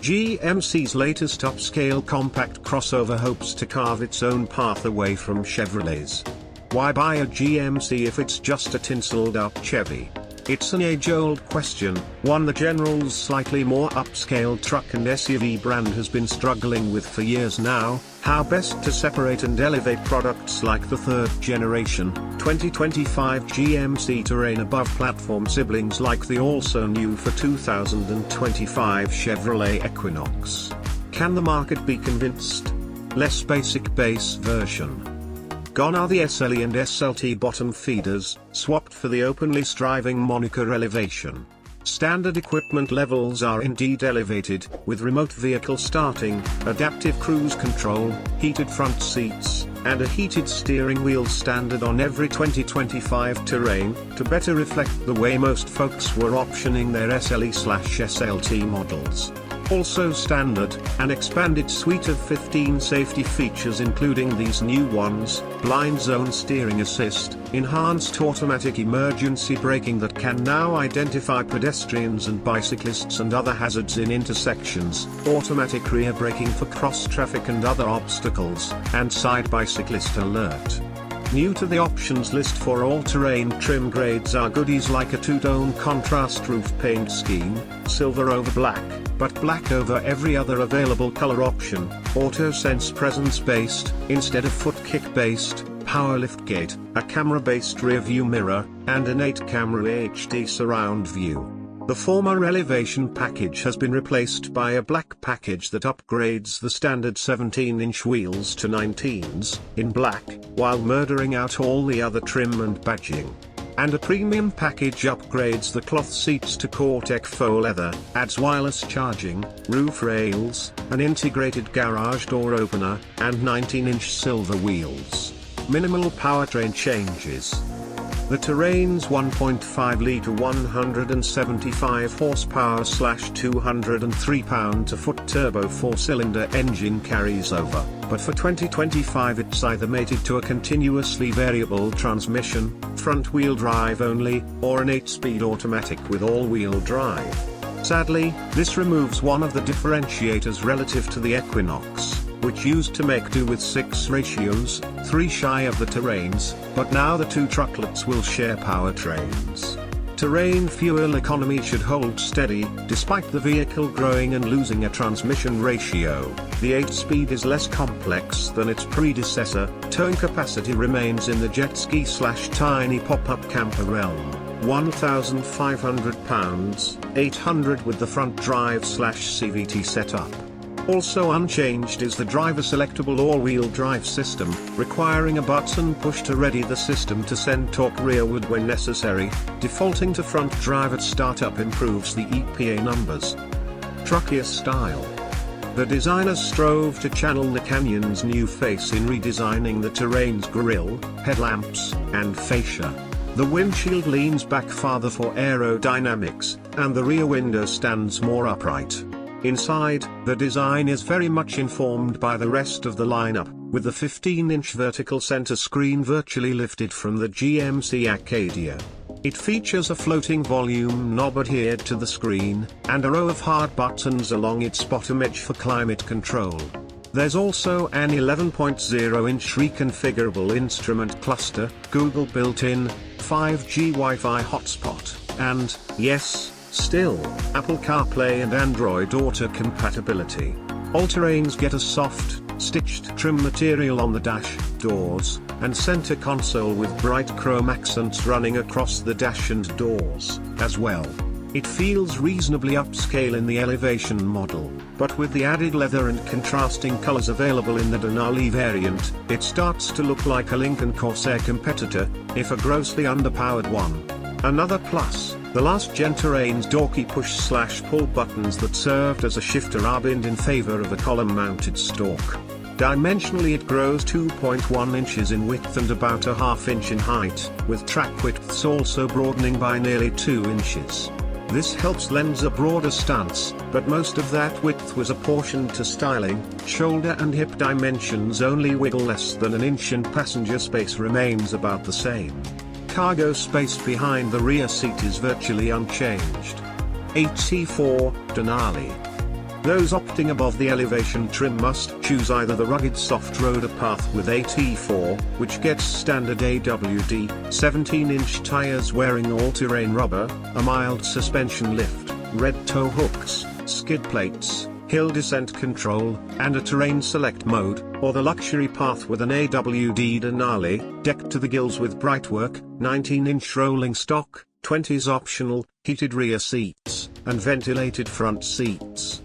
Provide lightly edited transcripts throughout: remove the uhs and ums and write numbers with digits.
GMC's latest upscale compact crossover hopes to carve its own path away from Chevrolets. Why buy a GMC if it's just a tinselled-up Chevy? It's an age-old question, one the General's slightly more upscale truck and SUV brand has been struggling with for years now: how best to separate and elevate products like the third-generation 2025 GMC Terrain above platform siblings like the also-new for 2025 Chevrolet Equinox. Can the market be convinced? Less basic base version. Gone are the SLE and SLT bottom feeders, swapped for the openly striving moniker elevation. Standard equipment levels are indeed elevated, with remote vehicle starting, adaptive cruise control, heated front seats, and a heated steering wheel standard on every 2025 Terrain, to better reflect the way most folks were optioning their SLE/SLT models. Also standard, an expanded suite of 15 safety features including these new ones: blind zone steering assist, enhanced automatic emergency braking that can now identify pedestrians and bicyclists and other hazards in intersections, automatic rear braking for cross-traffic and other obstacles, and side bicyclist alert. New to the options list for all-terrain trim grades are goodies like a two-tone contrast roof paint scheme, silver over black, but black over every other available color option, auto-sense presence-based, instead of foot-kick-based, power liftgate, a camera-based rear-view mirror, and an 8-camera HD surround view. The former elevation package has been replaced by a black package that upgrades the standard 17-inch wheels to 19s, in black, while murdering out all the other trim and badging. And a premium package upgrades the cloth seats to Cortex faux leather, adds wireless charging, roof rails, an integrated garage door opener, and 19-inch silver wheels. Minimal powertrain changes. The Terrain's 1.5-litre 175 horsepower/203 pound-to-foot turbo 4-cylinder engine carries over, but for 2025 it's either mated to a continuously variable transmission, front-wheel drive only, or an 8-speed automatic with all-wheel drive. Sadly, this removes one of the differentiators relative to the Equinox, which used to make do with 6 ratios, 3 shy of the Terrains, but now the two trucklets will share powertrains. Terrain fuel economy should hold steady, despite the vehicle growing and losing a transmission ratio. The 8-speed is less complex than its predecessor, towing capacity remains in the jet ski/tiny pop-up camper realm. 1,500 pounds, 800 with the front drive/CVT setup. Also unchanged is the driver-selectable all-wheel drive system, requiring a button push to ready the system to send torque rearward when necessary. Defaulting to front drive at startup improves the EPA numbers. Truckier style. The designers strove to channel the Canyon's new face in redesigning the Terrain's grille, headlamps, and fascia. The windshield leans back farther for aerodynamics, and the rear window stands more upright. Inside, the design is very much informed by the rest of the lineup, with the 15-inch vertical center screen virtually lifted from the GMC Acadia. It features a floating volume knob adhered to the screen, and a row of hard buttons along its bottom edge for climate control. There's also an 11.0-inch reconfigurable instrument cluster, Google built-in, 5G Wi-Fi hotspot, and, yes, still, Apple CarPlay and Android Auto compatibility. All-terrains get a soft, stitched trim material on the dash, doors, and center console with bright chrome accents running across the dash and doors, as well. It feels reasonably upscale in the elevation model, but with the added leather and contrasting colors available in the Denali variant, it starts to look like a Lincoln Corsair competitor, if a grossly underpowered one. Another plus, the last-gen Terrain's dorky push/pull buttons that served as a shifter are binned in favor of a column-mounted stalk. Dimensionally it grows 2.1 inches in width and about a ½ inch in height, with track widths also broadening by nearly 2 inches. This helps lend a broader stance, but most of that width was apportioned to styling. Shoulder and hip dimensions only wiggle less than an inch and passenger space remains about the same. Cargo space behind the rear seat is virtually unchanged. 84, Denali. Those opting above the elevation trim must choose either the rugged soft-roader path with AT4, which gets standard AWD, 17-inch tires wearing all-terrain rubber, a mild suspension lift, red tow hooks, skid plates, hill descent control, and a terrain select mode, or the luxury path with an AWD Denali, decked to the gills with brightwork, 19-inch rolling stock, 20s optional, heated rear seats, and ventilated front seats.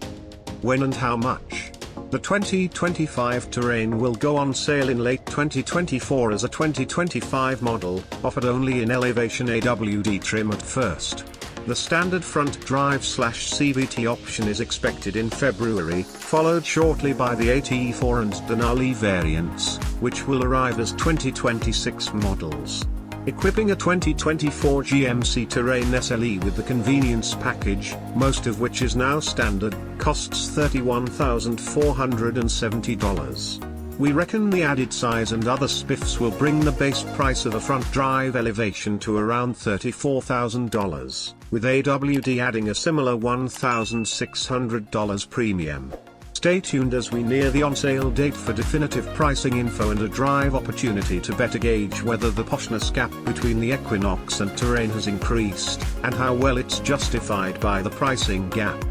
When and how much? The 2025 Terrain will go on sale in late 2024 as a 2025 model, offered only in elevation AWD trim at first. The standard front drive/CVT option is expected in February, followed shortly by the AT4 and Denali variants, which will arrive as 2026 models. Equipping a 2024 GMC Terrain SLE with the convenience package, most of which is now standard, costs $31,470. We reckon the added size and other spiffs will bring the base price of a front drive elevation to around $34,000, with AWD adding a similar $1,600 premium. Stay tuned as we near the on-sale date for definitive pricing info and a drive opportunity to better gauge whether the poshness gap between the Equinox and Terrain has increased, and how well it's justified by the pricing gap.